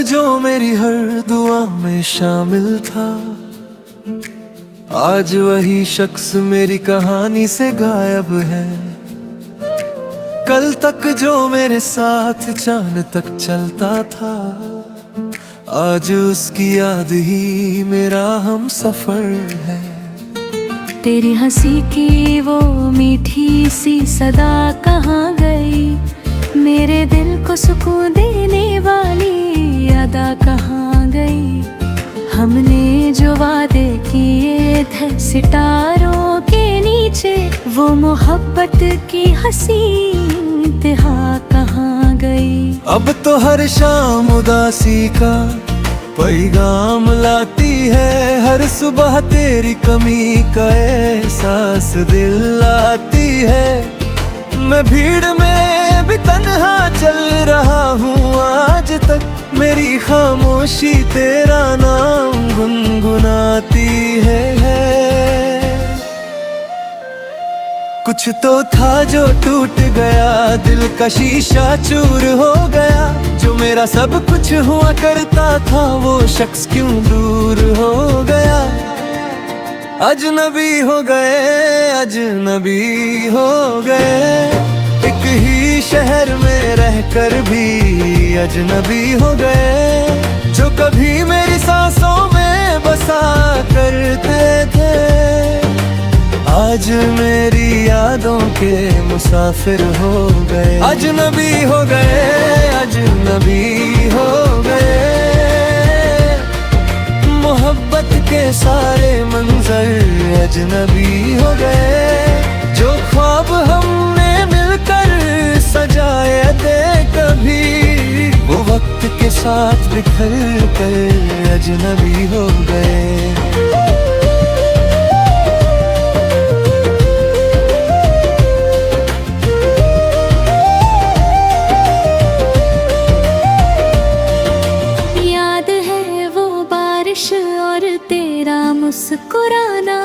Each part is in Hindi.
जो मेरी हर दुआ में शामिल था, आज वही शख्स मेरी कहानी से गायब है। कल तक जो मेरे साथ चांद तक चलता था, आज उसकी याद ही मेरा हम सफर है। तेरी हंसी की वो मीठी सी सदा कहाँ गई, मेरे दिल को सुकून देने वाली अदा कहाँ गई। हमने जो वादे किए थे सितारों के नीचे, वो मोहब्बत की हंसी इंतहा कहाँ गई। अब तो हर शाम उदासी का पैगाम लाती है, हर सुबह तेरी कमी का एहसास दिल लाती है। मैं भीड़ में भी तन्हा चल रहा हूँ आज तक, मेरी खामोशी तेरा नाम गुनगुनाती है। कुछ तो था जो टूट गया, दिल का शीशा चूर हो गया। जो मेरा सब कुछ हुआ करता था, वो शख्स क्यों दूर हो गया। अजनबी हो गए, अजनबी हो गए, एक ही शहर में रहकर भी अजनबी हो गए। जो कभी मेरी सांसों में बसा करते थे, आज मेरी यादों के मुसाफिर हो गए। अजनबी हो गए, अजनबी हो गए, मोहब्बत के सारे मंजर अजनबी हो गए। जो ख्वाब हमने मिलकर सजाए थे कभी, वो वक्त के साथ बिखर कर अजनबी हो गए। और तेरा मुस्कुराना,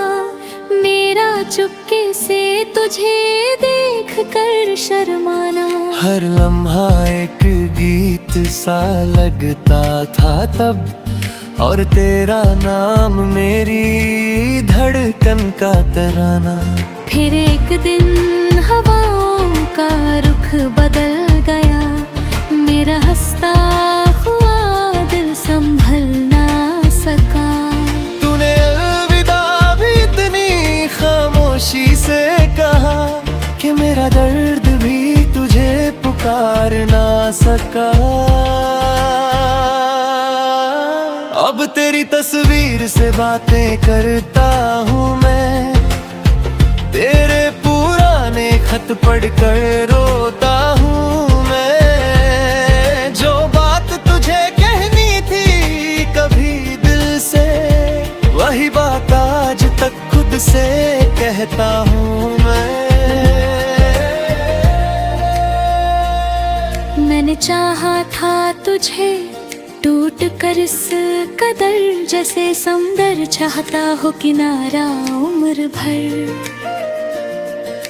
मेरा चुपके से तुझे देख कर शर्माना। हर लम्हा एक गीत सा लगता था तब, और तेरा नाम मेरी धड़कन का तराना। फिर एक दिन हवाओं का रुख बदल गया, मेरा हंसता हुआ दिल संभल ना सका। तूने अलविदा भी इतनी खामोशी से कहा, कि मेरा दर्द भी तुझे पुकार ना सका। अब तेरी तस्वीर से बातें करता हूँ मैं, तेरे पुराने खत पढ़कर रोता हूँ मैं। जो बात तुझे कहनी थी कभी दिल से, वही बात आज तक खुद से कहता हूँ मैं। मैंने चाहा था तुझे टूट कर इस कदर, जैसे समुंदर चाहता हो किनारा उम्र भर।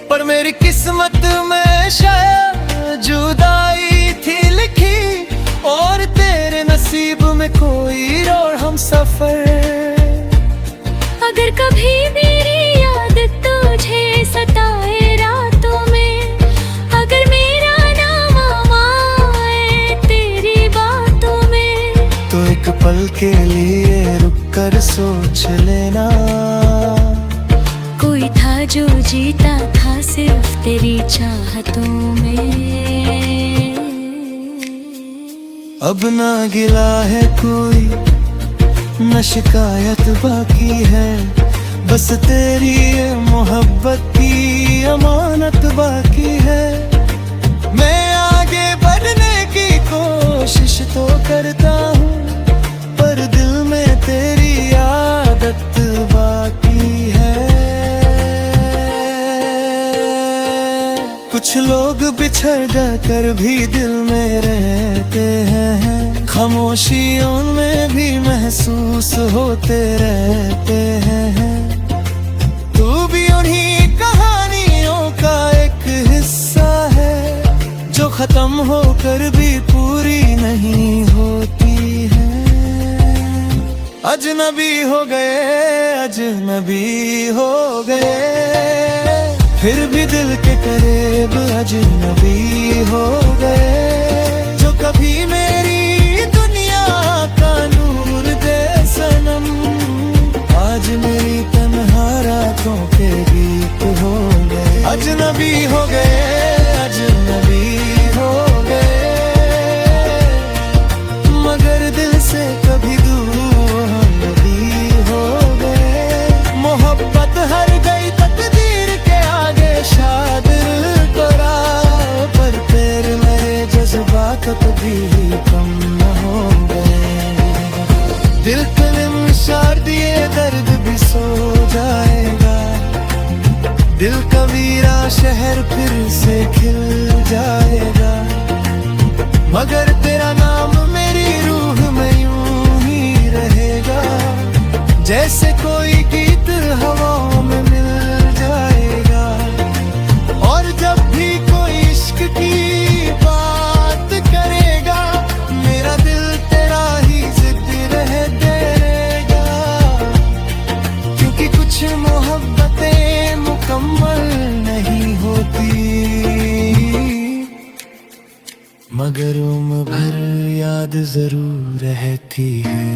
पर मेरी किस्मत में शायद जुदाई थी लिखी, और तेरे नसीब में कोई और हम सफर। अगर कभी मेरी याद तुझे सताए रातों में, अगर मेरा नाम आए तेरी बातों में, तो एक पल के लिए रुक कर सोच लेना। कोई था जो जीता था सिर्फ तेरी चाहतों में। अब ना गिला है कोई, न शिकायत बाकी है, बस तेरी मोहब्बत की अमानत बाकी है। मैं आगे बढ़ने की कोशिश तो करता हूँ, पर दिल में तेरी आदत बाकी है। कुछ लोग बिछड़ जाकर भी दिल में रहते हैं, खामोशियों में भी महसूस होते रहते हैं। तू भी उन्हीं कहानियों का एक हिस्सा है, जो खत्म होकर भी पूरी नहीं होती है। अजनबी हो गए, अजनबी हो गए, फिर भी दिल के करीब अजनबी हो गए। जो कभी मेरी दुनिया का नूर दे सनम, आज मेरी तन्हा रातों के गीत हो गए। अजनबी हो गए, अजनबी हो गए, मगर दिल से कभी दूर भी हो गए। मोहब्बत हर गई तकदीर के आगे, शायद करा, पर फिर मेरे जज्बात कभी कम न हो गए। दिल कलम सार दिए दर्द भी सो जाएगा, दिल का वीरा शहर फिर से खिल जाएगा। मगर तेरा नाम मेरी रूह में यूं ही रहेगा, जैसे कोई गीत हवाओं में मिल जाएगा। और जब भी कोई इश्क की बात करेगा, मेरा दिल तेरा ही जिद रह देगा। क्योंकि कुछ मोहब्बतें मुकम्मल नहीं होती, मगर उम्र भर याद जरूर रहती है।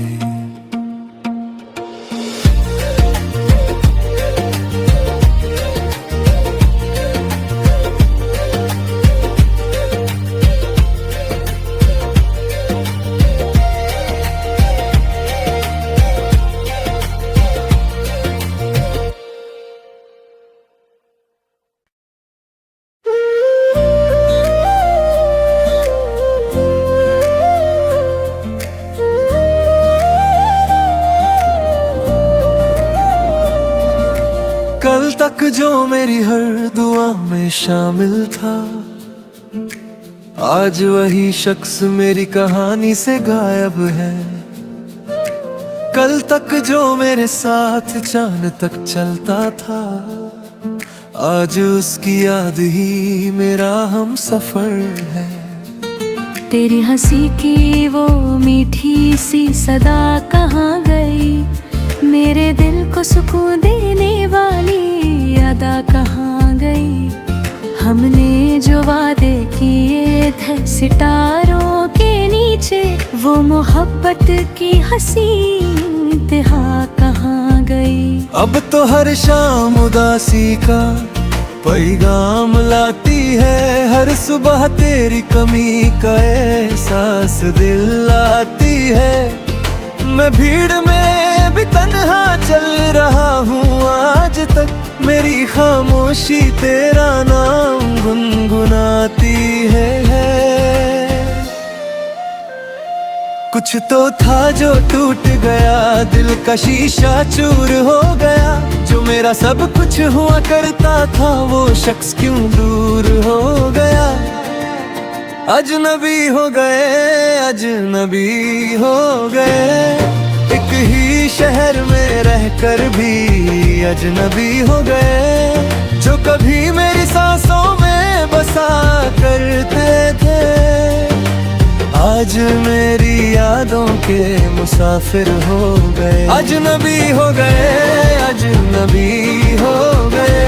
कल तक जो मेरी हर दुआ में शामिल था, आज वही शख्स मेरी कहानी से गायब है। कल तक जो मेरे साथ चांद तक चलता था, आज उसकी याद ही मेरा हम सफर है। तेरी हंसी की वो मीठी सी सदा कहाँ गई, मेरे दिल को सुकून देने वाली अदा कहाँ गई। हमने जो वादे किए थे सितारों के नीचे, वो मोहब्बत की हंसी इंतहा कहाँ गई। अब तो हर शाम उदासी का पैगाम लाती है, हर सुबह तेरी कमी का एहसास दिल लाती है। मैं भीड़ में भी तन्हा चल रहा हूँ आज तक, मेरी खामोशी तेरा नाम गुनगुनाती है। कुछ तो था जो टूट गया, दिल का शीशा चूर हो गया। जो मेरा सब कुछ हुआ करता था, वो शख्स क्यों दूर हो गया। अजनबी हो गए, अजनबी हो गए, एक ही शहर में रहकर भी अजनबी हो गए। जो कभी मेरी सांसों में बसा करते थे, आज मेरी यादों के मुसाफिर हो गए। अजनबी हो गए, अजनबी हो गए,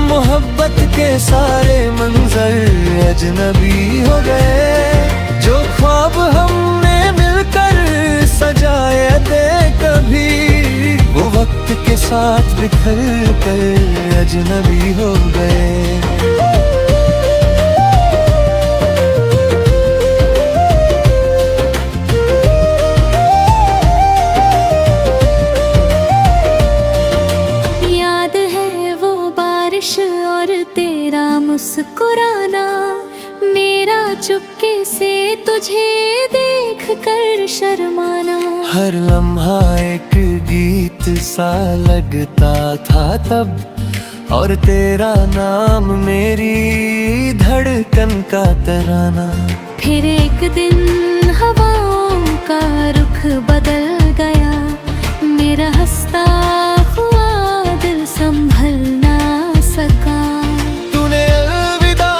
मोहब्बत के सारे मंजर अजनबी हो गए। जो ख्वाब हमने मिलकर सजाए थे कभी, वो वक्त के साथ बिखर कर अजनबी हो गए। और तेरा मुस्कुराना, मेरा चुपके से तुझे देख कर शर्माना। हर लम्हा एक गीत सा लगता था तब, और तेरा नाम मेरी धड़कन का तराना। फिर एक दिन हवाओं का रुख बदल गया, मेरा हंसता हुआ दिल संभल ना सका। तूने अलविदा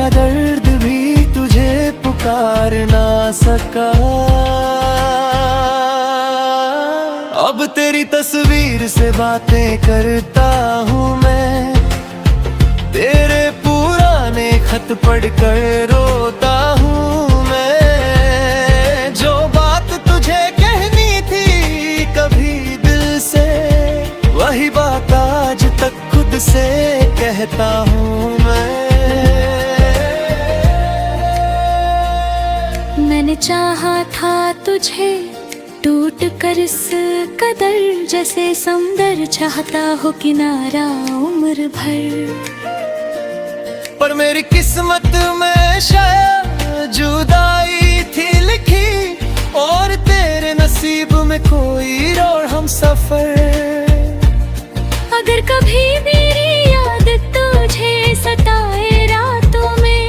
मेरा दर्द भी तुझे पुकार ना सका। अब तेरी तस्वीर से बातें करता हूँ मैं, तेरे पुराने खत पढ़कर रोता हूँ मैं। जो बात तुझे कहनी थी कभी दिल से, वही बात आज तक खुद से कहता हूँ मैंने चाहा था तुझे टूट कर इस कदर, जैसे समुंदर चाहता हो किनारा उम्र भर। पर मेरी किस्मत में शायद जुदाई थी लिखी, और तेरे नसीब में कोई और हम सफर। अगर कभी मेरी याद तुझे सताए रातों में,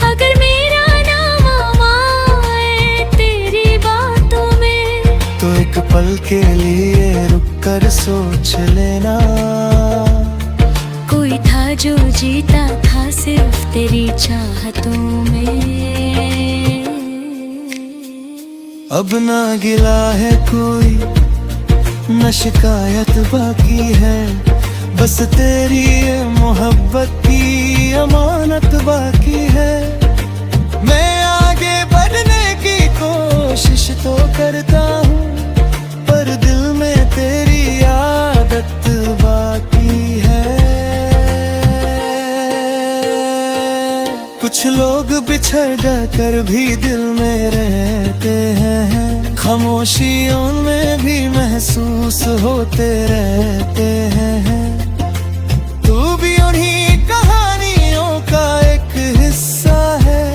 अगर मेरा नाम आए तेरी बातों में, तो एक पल के लिए रुक कर सोच लेना, कोई था जो जीता था सिर्फ तेरी चाहतों में। अब ना गिला है कोई, न शिकायत बाकी है, बस तेरी ये मोहब्बत की अमानत बाकी है। मैं आगे बढ़ने की कोशिश तो करता हूँ, पर दिल में तेरी आदत बाकी है। कुछ लोग बिछड़ कर भी दिल में रहते हैं, खामोशियों में भी महसूस होते रहते हैं। तू भी उन्हीं कहानियों का एक हिस्सा है,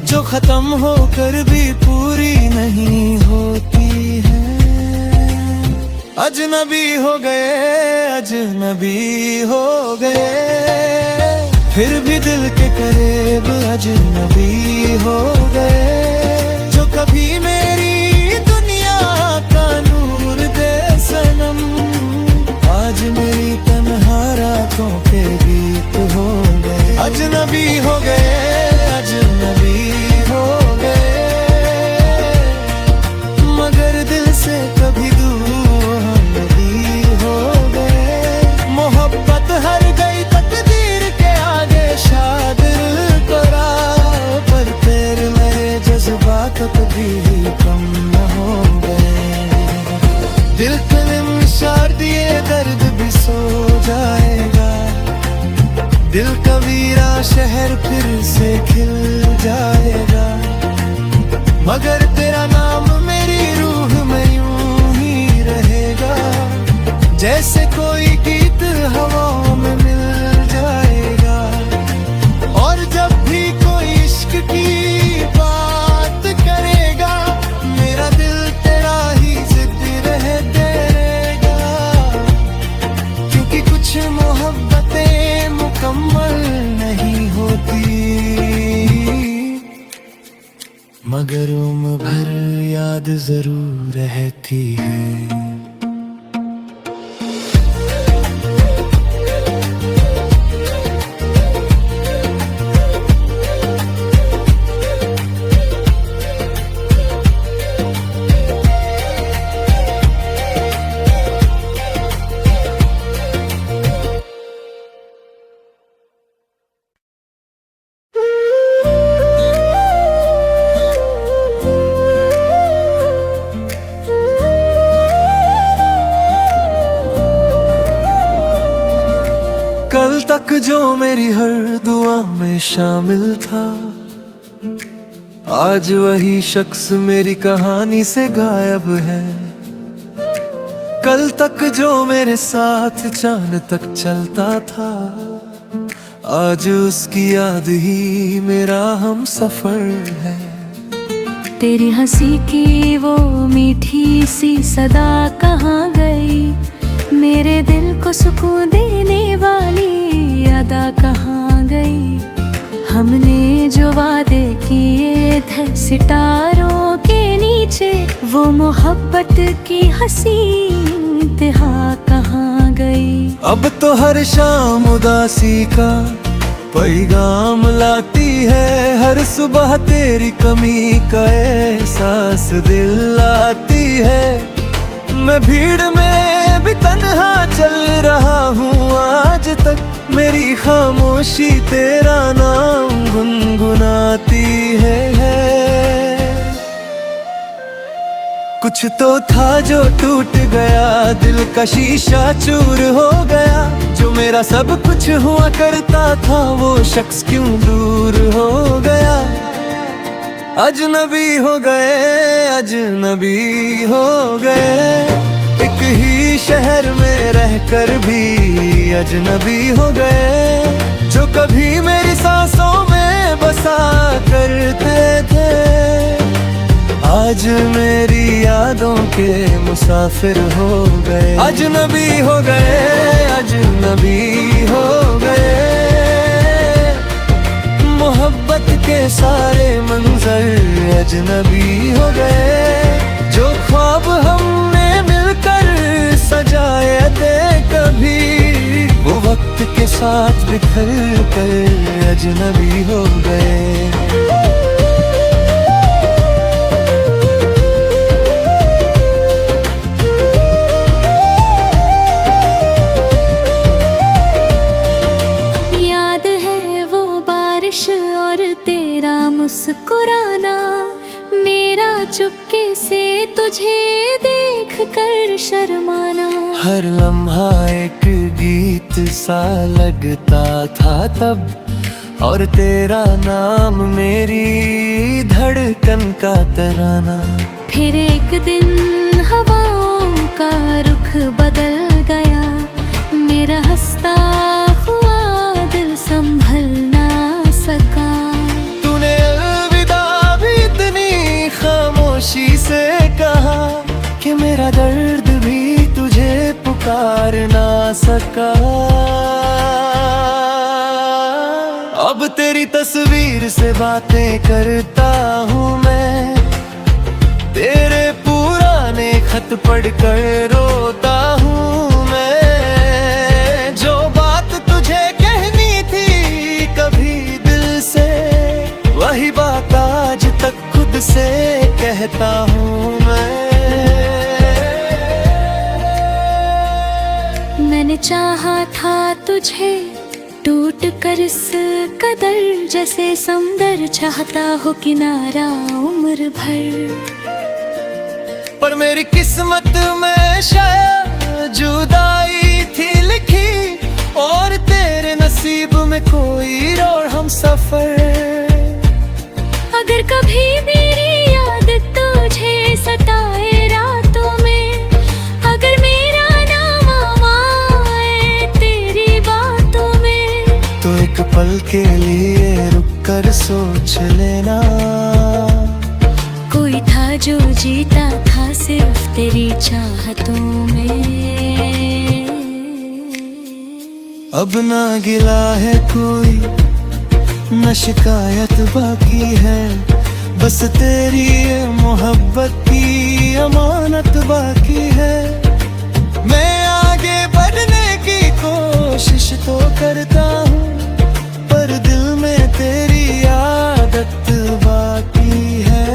जो खत्म होकर भी पूरी नहीं होती है। अजनबी हो गए, अजनबी हो गए, फिर भी दिल के करीब अजनबी हो गए। जो कभी मेरी दुनिया का नूर दे सनम, आज मेरी तन्हा रातों के गीत हो गए। अजनबी हो गए, अजनबी हो गए, मगर दिल से कभी दूर हम भी हो गए। मोहब्बत हर गई तकदीर के आगे शाद करा, पर फिर मेरे जज्बात कभी कम न हो गए। दिल पे निशार दिए दर्द भी सो जाएगा, दिल का वीरा शहर फिर से खिल जाएगा, मगर तेरा नाम मेरी रूह में यूं ही रहेगा, जैसे कोई गीत हवाओं में मिल जाएगा। और जब भी कोई इश्क की बात करेगा, मेरा दिल तेरा ही जिद रहते रहेगा, क्योंकि कुछ मोहब्बतें मुकम्मल नहीं होती, मगर उम्र भर याद जरूर रहती है। कल तक जो मेरी हर दुआ में शामिल था, आज वही शख्स मेरी कहानी से गायब है। कल तक जो मेरे साथ चांद तक चलता था, आज उसकी याद ही मेरा हम सफर है। तेरी हंसी की वो मीठी सी सदा कहाँ गई, मेरे दिल को सुकून देने वाली अदा कहाँ गई। हमने जो वादे किए थे सितारों के नीचे, वो मोहब्बत की हंसी इंतहा कहाँ गई। अब तो हर शाम उदासी का पैगाम लाती है हर सुबह तेरी कमी का एहसास दिल लाती है। मैं भीड़ में भी तन्हा चल रहा हूँ आज तक, मेरी खामोशी तेरा नाम गुनगुनाती है। कुछ तो था जो टूट गया, दिल का शीशा चूर हो गया, जो मेरा सब कुछ हुआ करता था वो शख्स क्यों दूर हो गया। अजनबी हो गए, अजनबी हो गए, एक ही शहर में रहकर भी अजनबी हो गए। जो कभी मेरी सांसों में बसा करते थे आज मेरी यादों के मुसाफिर हो गए। अजनबी हो गए, अजनबी हो गए, मोहब्बत के सारे मंजर अजनबी हो गए। जो ख्वाब हमने मिलकर सजाए थे कभी, वो वक्त के साथ बिखर कर अजनबी हो गए। और तेरा मुस्कुराना, मेरा चुपके से तुझे देख कर शर्माना। हर लम्हा एक गीत सा लगता था तब, और तेरा नाम मेरी धड़कन का तराना। फिर एक दिन हवाओं का रुख बदल गया, मेरा हंसता हुआ दिल संभल ना सका। तूने अलविदा भी इतनी खामोशी से कहा कि मेरा दर्द भी तुझे पुकार ना सका। अब तेरी तस्वीर से बातें करता हूँ मैं, तेरे पुराने खत पढ़कर रोता हूँ मैं। जो बात तुझे कहनी थी कभी दिल से, वही बात आज तक खुद से कहता हूँ मैंने चाहा था तुझे टूट कर इस कदर, जैसे समुंदर चाहता हो किनारा उम्र भर। पर मेरी किस्मत में शायद जुदाई थी लिखी, और तेरे नसीब में कोई और हम सफर। अगर कभी मेरी याद तुझे सताए रातों में, अगर मेरा नाम आए तेरी बातों में, तो एक पल के लिए रुक कर सोच लेना। कोई था जो जीता था सिर्फ तेरी चाहतों में। अब ना गिला है कोई, न शिकायत बाकी है, बस तेरी ये मोहब्बत की अमानत बाकी है। मैं आगे बढ़ने की कोशिश तो करता हूँ, पर दिल में तेरी आदत बाकी है।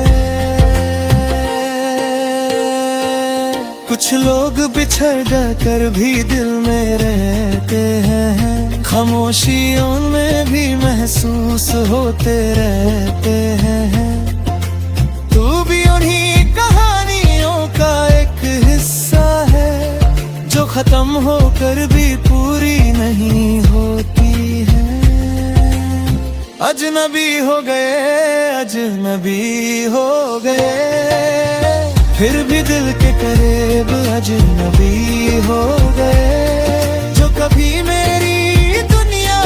कुछ लोग बिछड़ कर भी दिल में रहते हैं, खामोशियों में भी महसूस होते रहते हैं। तू भी उन्हीं कहानियों का एक हिस्सा है, जो खत्म होकर भी पूरी नहीं होती है। अजनबी हो गए, अजनबी हो गए, फिर भी दिल के करीब अजनबी हो गए। जो कभी मेरी दुनिया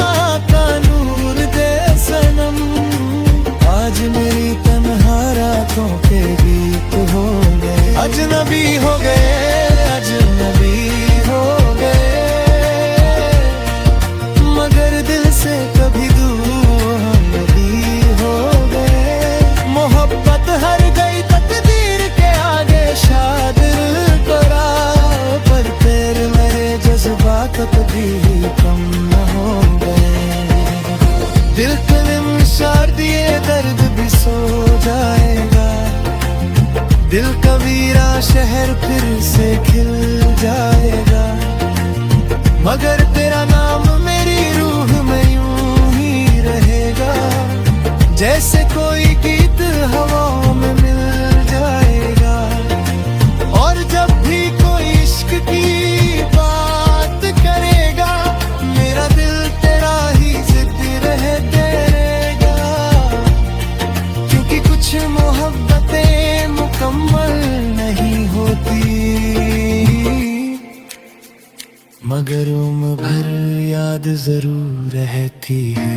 का नूर दे सनम, आज मेरी तन्हा रातों के गीत हो गए। अजनबी हो गए, अजनबी हो गए, मगर दिल से कभी दूर नहीं हो गए। मोहब्बत हर गई तकदीर के आगे शादिर करा, पर तेरे मेरे जज्बात कभी कम न हो गए। दिल कबीरा शहर फिर से खिल जाएगा, मगर तेरा नाम मेरी रूह में यूं ही रहेगा। जैसे कोई गीत हवाओं में मिल जाएगा, और जब भी कोई इश्क की बात करेगा, मेरा दिल तेरा ही जिद रहते रहेगा। क्योंकि कुछ मोहब्बतें मुकम्मल नहीं होती, मगर उम्र भर याद जरूर रहती है।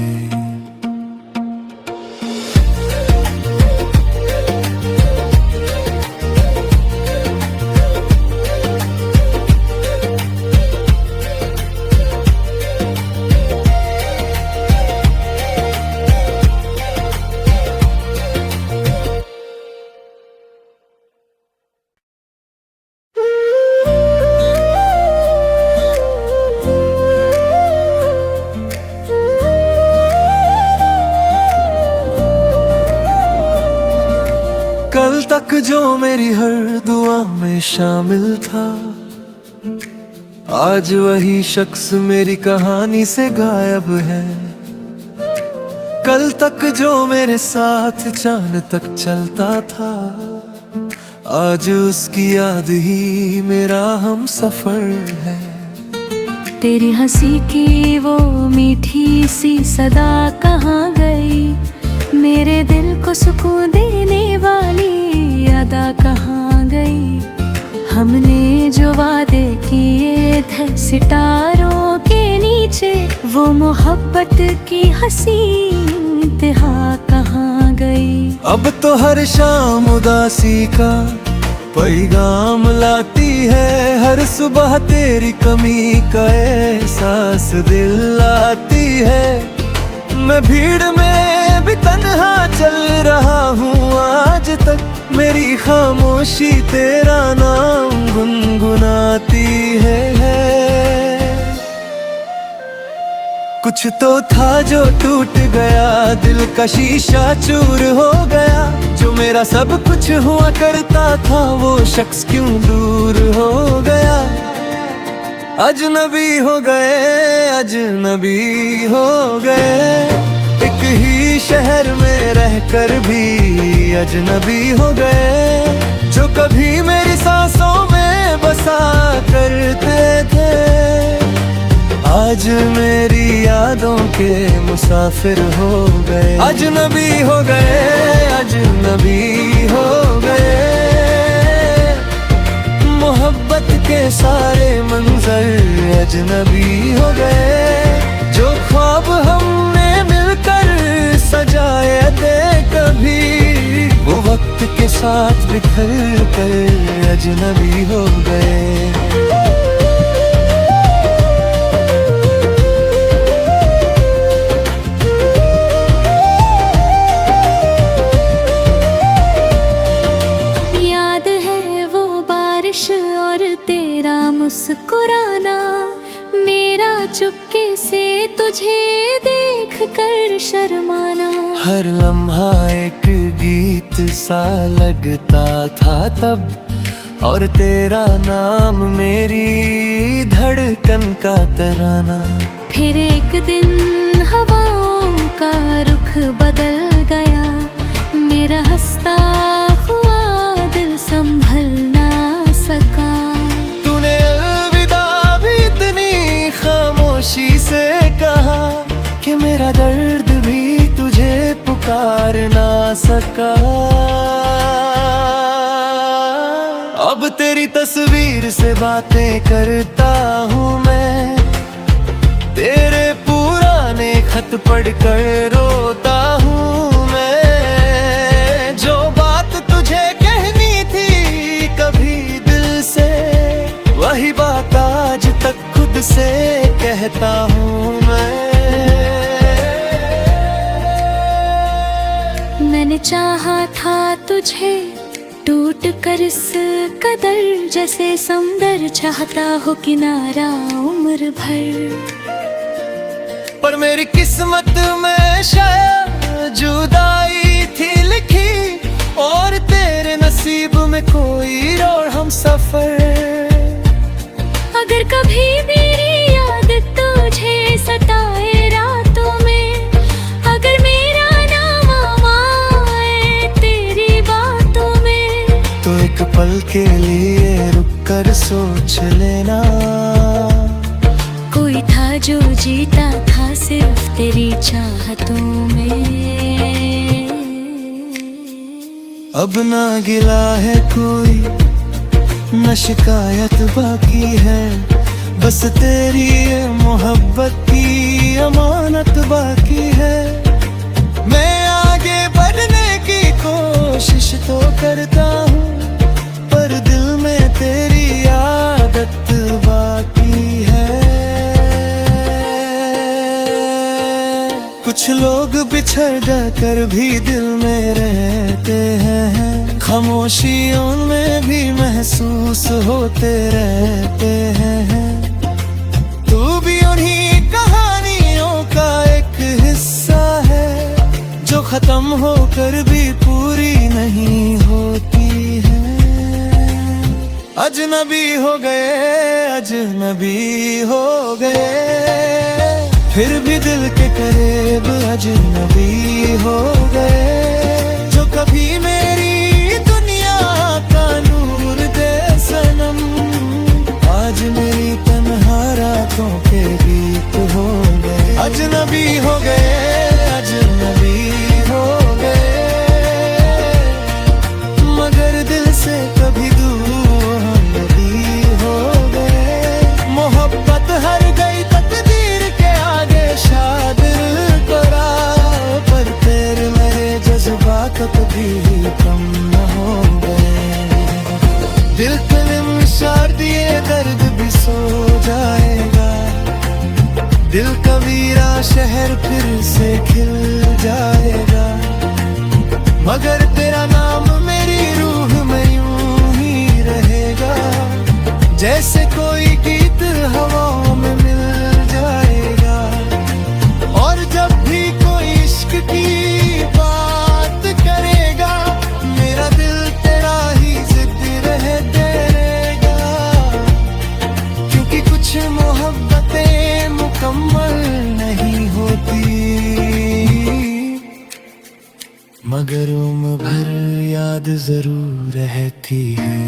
कल तक जो मेरी हर दुआ में शामिल था, आज वही शख्स मेरी कहानी से गायब है। कल तक जो मेरे साथ चांद तक चलता था, आज उसकी याद ही मेरा हम सफर है। तेरी हंसी की वो मीठी सी सदा कहाँ गई, मेरे दिल को सुकून देने वाली अदा कहाँ गई। हमने जो वादे किए थे सितारों के नीचे, वो मोहब्बत की हंसी इंतहा कहाँ गई। अब तो हर शाम उदासी का पैगाम लाती है, हर सुबह तेरी कमी का एहसास दिल लाती है। मैं भीड़ में भी तन्हा चल रहा हूँ आज तक, मेरी खामोशी तेरा नाम गुनगुनाती है। कुछ तो था जो टूट गया, दिल का शीशा चूर हो गया। जो मेरा सब कुछ हुआ करता था, वो शख्स क्यों दूर हो गया। अजनबी हो गए, अजनबी हो गए, एक ही शहर में रहकर भी अजनबी हो गए। जो कभी मेरी सांसों में बसा करते थे, आज मेरी यादों के मुसाफिर हो गए। अजनबी हो गए, अजनबी हो गए, मोहब्बत के सारे मंजर अजनबी हो गए। जो ख्वाब हमने मिलकर सजाए थे कभी, वो वक्त के साथ बिखर कर अजनबी हो गए। और तेरा मुस्कुराना, मेरा चुपके से तुझे देख कर शर्माना। हर लम्हा एक गीत सा लगता था तब, और तेरा नाम मेरी धड़कन का तराना। फिर एक दिन हवाओं का रुख बदल गया, मेरा हंसता हुआ दिल संभल ना सका। तूने अलविदा भी इतनी खामोशी से कहा, कि मेरा दर्द भी तुझे पुकार ना सका। अब तेरी तस्वीर से बातें करता हूँ मैं, तेरे पुराने खत पढ़कर रोता हूँ मैं। जो बात तुझे कहनी थी कभी दिल से, वही बात आज तक खुद से कहता हूँ मैं। मैंने चाहा था तुझे टूट कर इस कदर, जैसे समुंदर चाहता हो किनारा उम्र भर। पर मेरी किस्मत में शायद जुदाई थी लिखी, और तेरे नसीब में कोई और हम सफर। अगर कभी मेरी याद तुझे सताए रातों में, अगर मेरा नाम आए तेरी बातों में, तो एक पल के लिए रुक कर सोच लेना, कोई था जो जीता था सिर्फ तेरी चाहतों में। अब ना गिला है कोई, न शिकायत बाकी है, बस तेरी ये मोहब्बत की अमानत बाकी है। मैं आगे बढ़ने की कोशिश तो करता हूँ, पर दिल में तेरी आदत बाकी है। कुछ लोग बिछड़ जाकर भी दिल में रहते हैं, खामोशियों में भी महसूस होते रहते हैं। तू भी उन्हीं कहानियों का एक हिस्सा है, जो खत्म होकर भी पूरी नहीं होती है। अजनबी हो गए, अजनबी हो गए, फिर भी दिल के करीब अजनबी हो गए। जो कभी मेरी दुनिया का नूर दे सनम, आज मेरी तन्हा रातों के गीत हो गए। अजनबी हो गए, अजनबी हो गए, मगर दिल से कभी दूर हम नहीं हो गए। मोहब्बत हर गई तकदीर के आगे, शायद करा, पर तेरे मेरे जज्बात कभी कम न हो गए। दिल के निशार दिए दर्द भी सो जाएगा, दिल का वीरा शहर फिर से खिल जाएगा, मगर तेरा नाम मेरी रूह में यूं ही रहेगा, जैसे कोई गीत हवाओं में मिल जाएगा। और जब भी कोई इश्क की बात करेगा, मेरा दिल तेरा ही जिद रह देगा, क्योंकि कुछ मोहब्बतें मुकम्मल नहीं होती, मगर उम्र भर याद जरूर रहती है।